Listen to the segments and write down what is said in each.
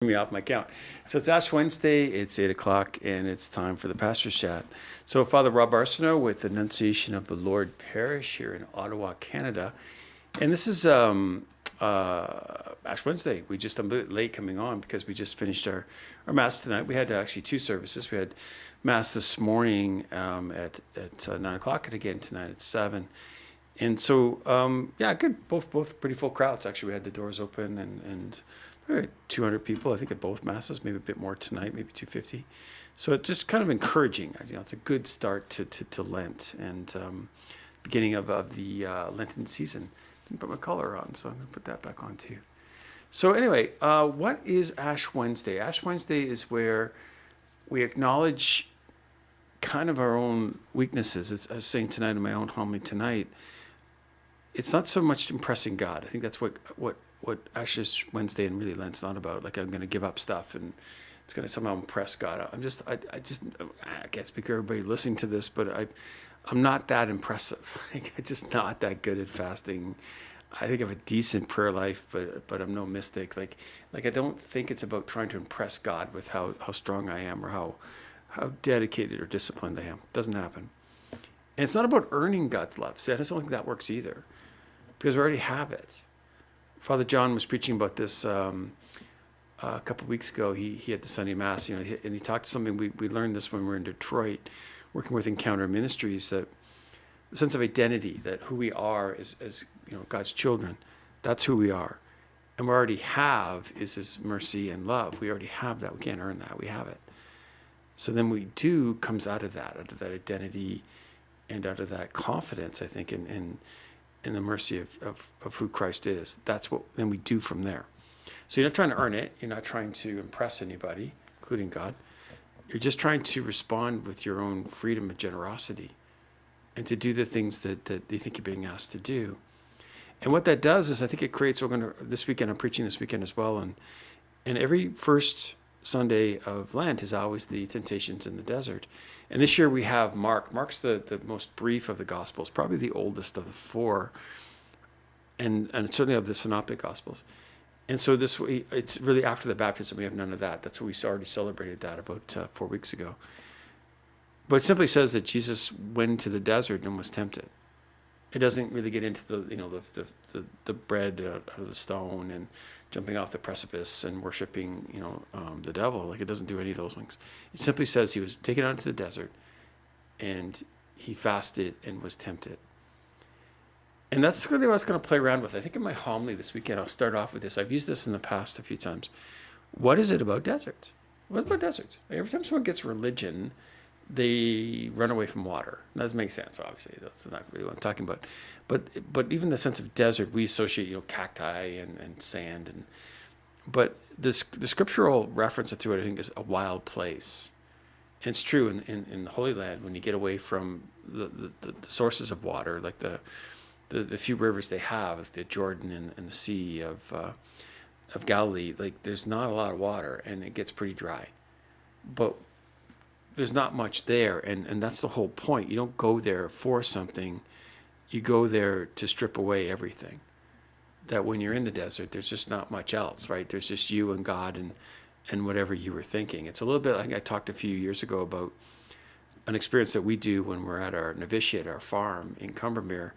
Me off my count. So it's Ash Wednesday, it's 8 o'clock, and it's time for the Pastor's Chat. So Father Rob Arsenault with Annunciation of the Lord Parish here in Ottawa, Canada. And this is Ash Wednesday. I'm a bit late coming on because we just finished our Mass tonight. We had actually two services. We had Mass this morning at 9 o'clock and again tonight at 7. And so, yeah, good. Both pretty full crowds. Actually, we had the doors open and 200 people, I think, at both masses, maybe a bit more tonight, maybe 250. So it's just kind of encouraging. It's a good start to Lent and beginning of the Lenten season. Didn't put my collar on, so I'm going to put that back on too. So anyway, what is Ash Wednesday? Ash Wednesday is where we acknowledge kind of our own weaknesses. I was saying tonight in my own homily tonight, it's not so much impressing God. I think that's what Ash Wednesday and really Lent's not about. Like, I'm going to give up stuff and it's going to somehow impress God. I can't speak for everybody listening to this, but I'm not that impressive. I'm just not that good at fasting. I think I have a decent prayer life, but I'm no mystic. Like I don't think it's about trying to impress God with how strong I am or how dedicated or disciplined I am. It doesn't happen. And it's not about earning God's love. See, I just don't think that works either, because we already have it. Father John was preaching about this a couple of weeks ago. He had the Sunday Mass, and he talked to something. We learned this when we were in Detroit, working with Encounter Ministries, that the sense of identity, that who we are as God's children, that's who we are, and we already have is His mercy and love. We already have that. We can't earn that. We have it. So then we do comes out of that identity, and out of that confidence, I think, in the mercy of who Christ is. That's what then we do from there. So you're not trying to earn it. You're not trying to impress anybody, including God. You're just trying to respond with your own freedom and generosity and to do the things that you think you're being asked to do. And what that does is, I think it creates, this weekend, I'm preaching this weekend as well, and every first Sunday of Lent is always the Temptations in the Desert. And this year we have Mark. Mark's the most brief of the Gospels, probably the oldest of the four, and certainly of the Synoptic Gospels. And so it's really after the baptism. We have none of that. That's what we already celebrated that about 4 weeks ago. But it simply says that Jesus went to the desert and was tempted. It doesn't really get into the bread out of the stone and jumping off the precipice and worshiping the devil. Like, it doesn't do any of those things. It simply says he was taken out into the desert and he fasted and was tempted. And that's really what I was going to play around with. I think in my homily this weekend, I'll start off with this. I've used this in the past a few times. What is it about deserts? What's about deserts? Every time someone gets religion, they run away from water. That doesn't make sense, obviously. That's not really what I'm talking about. But even the sense of desert, we associate, cacti and sand. But the scriptural reference to it, I think, is a wild place. And it's true in the Holy Land, when you get away from the sources of water, like the few rivers they have, like the Jordan and the Sea of Galilee. Like, there's not a lot of water, and it gets pretty dry. But there's not much there, and that's the whole point. You don't go there for something. You go there to strip away everything. That when you're in the desert, there's just not much else, right? There's just you and God and whatever you were thinking. It's a little bit like I talked a few years ago about an experience that we do when we're at our novitiate, our farm in Cumbermere,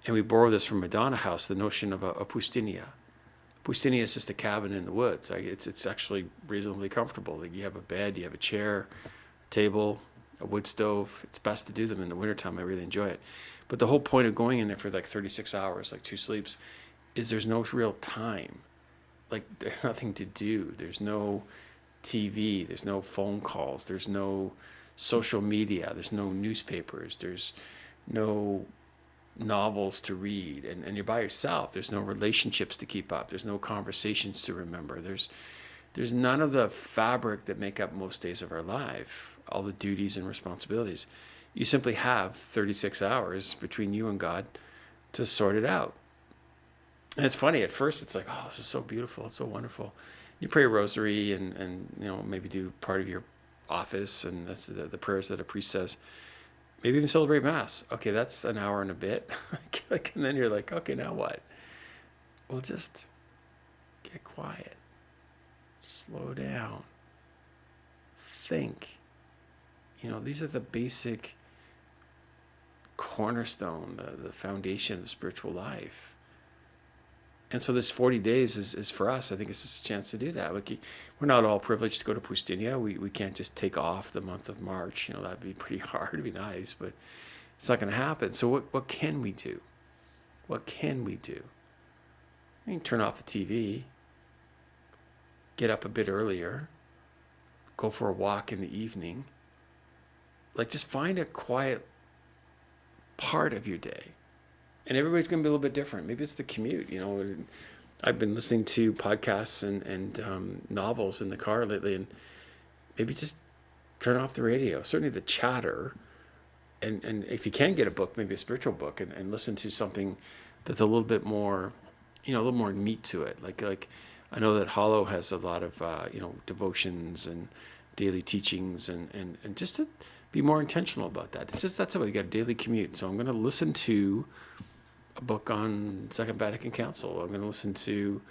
and we borrow this from Madonna House, the notion of a pustinia. Pustinia is just a cabin in the woods. It's actually reasonably comfortable. Like, you have a bed, you have a chair, table, a wood stove. It's best to do them in the wintertime. I really enjoy it. But the whole point of going in there for like 36 hours, like 2 sleeps, is there's no real time. Like, there's nothing to do. There's no TV. There's no phone calls. There's no social media. There's no newspapers. There's no novels to read. And you're by yourself. There's no relationships to keep up. There's no conversations to remember. There's none of the fabric that make up most days of our life, all the duties and responsibilities. You simply have 36 hours between you and God to sort it out. And it's funny, at first it's like, oh, this is so beautiful, it's so wonderful. You pray a rosary and maybe do part of your office, and that's the prayers that a priest says. Maybe even celebrate Mass. Okay, that's an hour and a bit. And then you're like, okay, now what? Well, just get quiet. slow down, think. These are the basic cornerstone, the foundation of the spiritual life. And so this 40 days is for us. I think it's just a chance to do that. We're not all privileged to go to Pustinia. We can't just take off the month of March. That'd be pretty hard. It'd be nice, but it's not going to happen. So what can we do? What can we do? You can turn off the TV, get up a bit earlier, go for a walk in the evening. Just find a quiet part of your day. And everybody's going to be a little bit different. Maybe it's the commute. I've been listening to podcasts and novels in the car lately, and maybe just turn off the radio. Certainly the chatter. And if you can get a book, maybe a spiritual book, and listen to something that's a little bit more, a little more meat to it. Like I know that Hollow has a lot of, devotions and daily teachings, and just to be more intentional about that. That's how you got a daily commute. So I'm going to listen to a book on Second Vatican Council. I'm going to listen to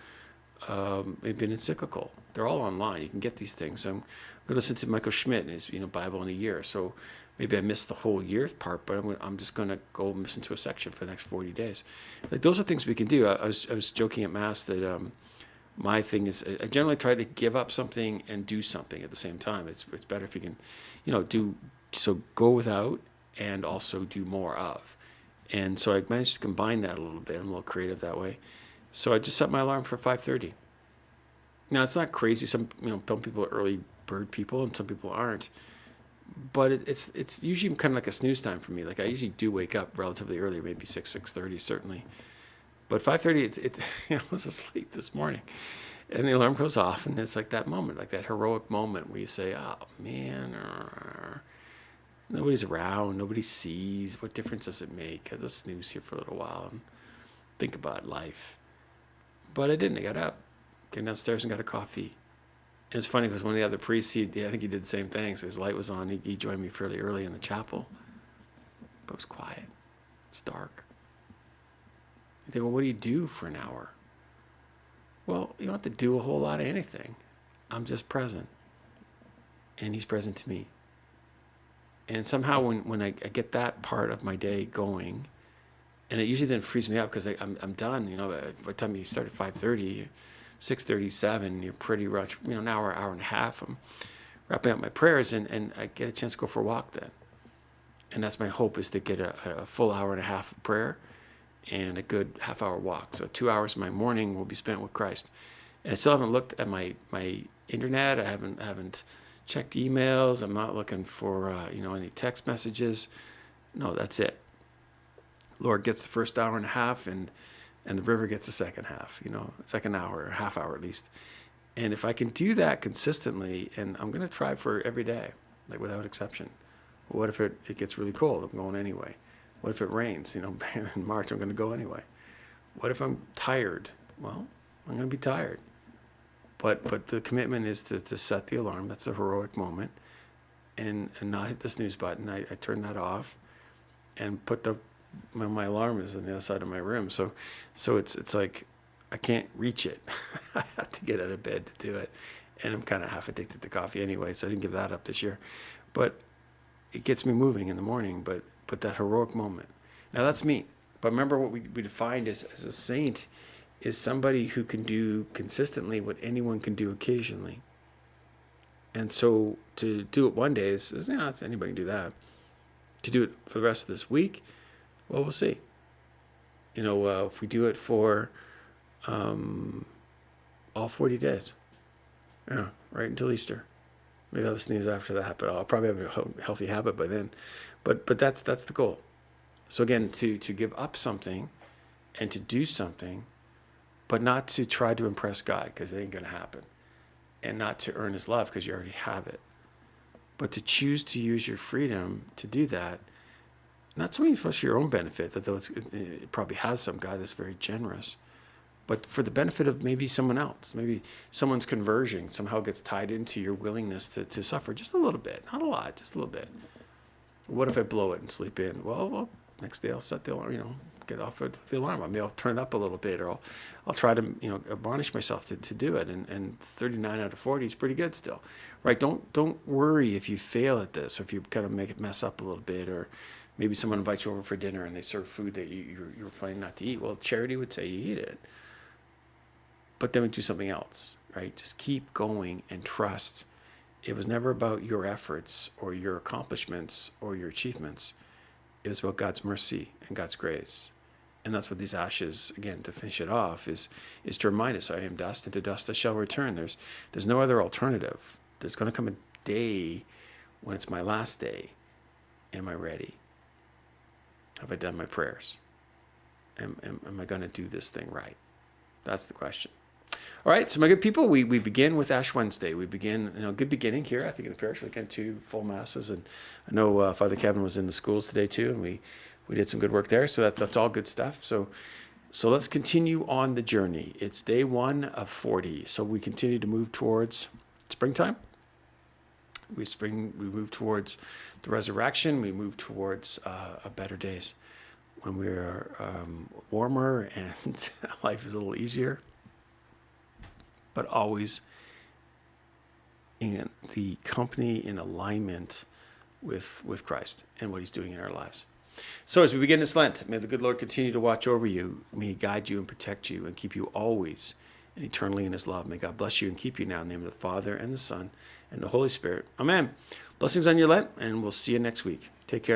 maybe an encyclical. They're all online. You can get these things. I'm going to listen to Michael Schmidt and his Bible in a year. So maybe I missed the whole year part, but I'm just going to go and listen to a section for the next 40 days. Those are things we can do. I was joking at Mass that my thing is I generally try to give up something and do something at the same time. It's better if you can, go without and also do more of. And so I managed to combine that a little bit. I'm a little creative that way. So I just set my alarm for 5:30. Now, it's not crazy. Some people are early bird people and some people aren't. But it's usually kind of like a snooze time for me. I usually do wake up relatively early, maybe 6:30 certainly. But 5:30, I was asleep this morning. And the alarm goes off, and it's like that moment, like that heroic moment where you say, oh, man, nobody's around, nobody sees. What difference does it make? I'll just snooze here for a little while and think about life. But I didn't. I got up, came downstairs and got a coffee. And it's funny because one of the other priests, I think he did the same thing. So his light was on. He joined me fairly early in the chapel. But it was quiet. It's dark. You think, well, what do you do for an hour? Well, you don't have to do a whole lot of anything. I'm just present. And he's present to me. And somehow when I get that part of my day going, and it usually then frees me up because I'm done. By the time you start at 5:30, 6:37, you're pretty much, an hour and a half. I'm wrapping up my prayers, and I get a chance to go for a walk then. And that's my hope, is to get a full hour and a half of prayer and a good half-hour walk. So 2 hours of my morning will be spent with Christ. And I still haven't looked at my internet. I haven't checked emails. I'm not looking for any text messages. No, that's it. Lord gets the first hour and a half, and the river gets the second half. Second hour, or half hour at least. And if I can do that consistently, and I'm going to try for every day, without exception. What if it gets really cold? I'm going anyway. What if it rains? In March, I'm going to go anyway. What if I'm tired? Well, I'm going to be tired. But the commitment is to set the alarm. That's a heroic moment. And not hit the snooze button. I turn that off and put my alarm is on the other side of my room. So it's like I can't reach it. I have to get out of bed to do it. And I'm kind of half addicted to coffee anyway, so I didn't give that up this year. But it gets me moving in the morning, but that heroic moment. Now that's me. But remember what we defined as a saint is somebody who can do consistently what anyone can do occasionally. And so to do it one day is anybody can do that. To do it for the rest of this week, well, we'll see. If we do it for all 40 days, right until Easter. Maybe I'll sneeze after that, but I'll probably have a healthy habit by then. But that's the goal. So again, to give up something and to do something, but not to try to impress God, because it ain't going to happen. And not to earn his love, because you already have it. But to choose to use your freedom to do that, not so much for your own benefit, though it probably has some guy that's very generous, but for the benefit of maybe someone else. Maybe someone's conversion somehow gets tied into your willingness to suffer just a little bit, not a lot, just a little bit. What if I blow it and sleep in? Well, next day I'll set the alarm, get off with the alarm. Maybe I'll turn it up a little bit, or I'll try to, admonish myself to do it. And 39 out of 40 is pretty good still, right? Don't worry if you fail at this, or if you kind of mess up a little bit, or maybe someone invites you over for dinner and they serve food that you were planning not to eat. Well, charity would say you eat it, but then we do something else, right? Just keep going and trust. It was never about your efforts or your accomplishments or your achievements. It was about God's mercy and God's grace. And that's what these ashes, again, to finish it off, is to remind us, I am dust, and to dust I shall return. There's no other alternative. There's going to come a day when it's my last day. Am I ready? Have I done my prayers? Am I going to do this thing right? That's the question. All right, so my good people, we begin with Ash Wednesday. We begin, good beginning here, I think, in the parish. We get 2 full masses, and I know Father Kevin was in the schools today too, and we did some good work there. So that's all good stuff. So let's continue on the journey. It's day 1 of 40. So we continue to move towards springtime. We move towards the resurrection. We move towards better days when we're warmer and life is a little easier, but always in the company, in alignment with Christ and what he's doing in our lives. So as we begin this Lent, may the good Lord continue to watch over you. May he guide you and protect you and keep you always and eternally in his love. May God bless you and keep you now in the name of the Father and the Son and the Holy Spirit. Amen. Blessings on your Lent, and we'll see you next week. Take care.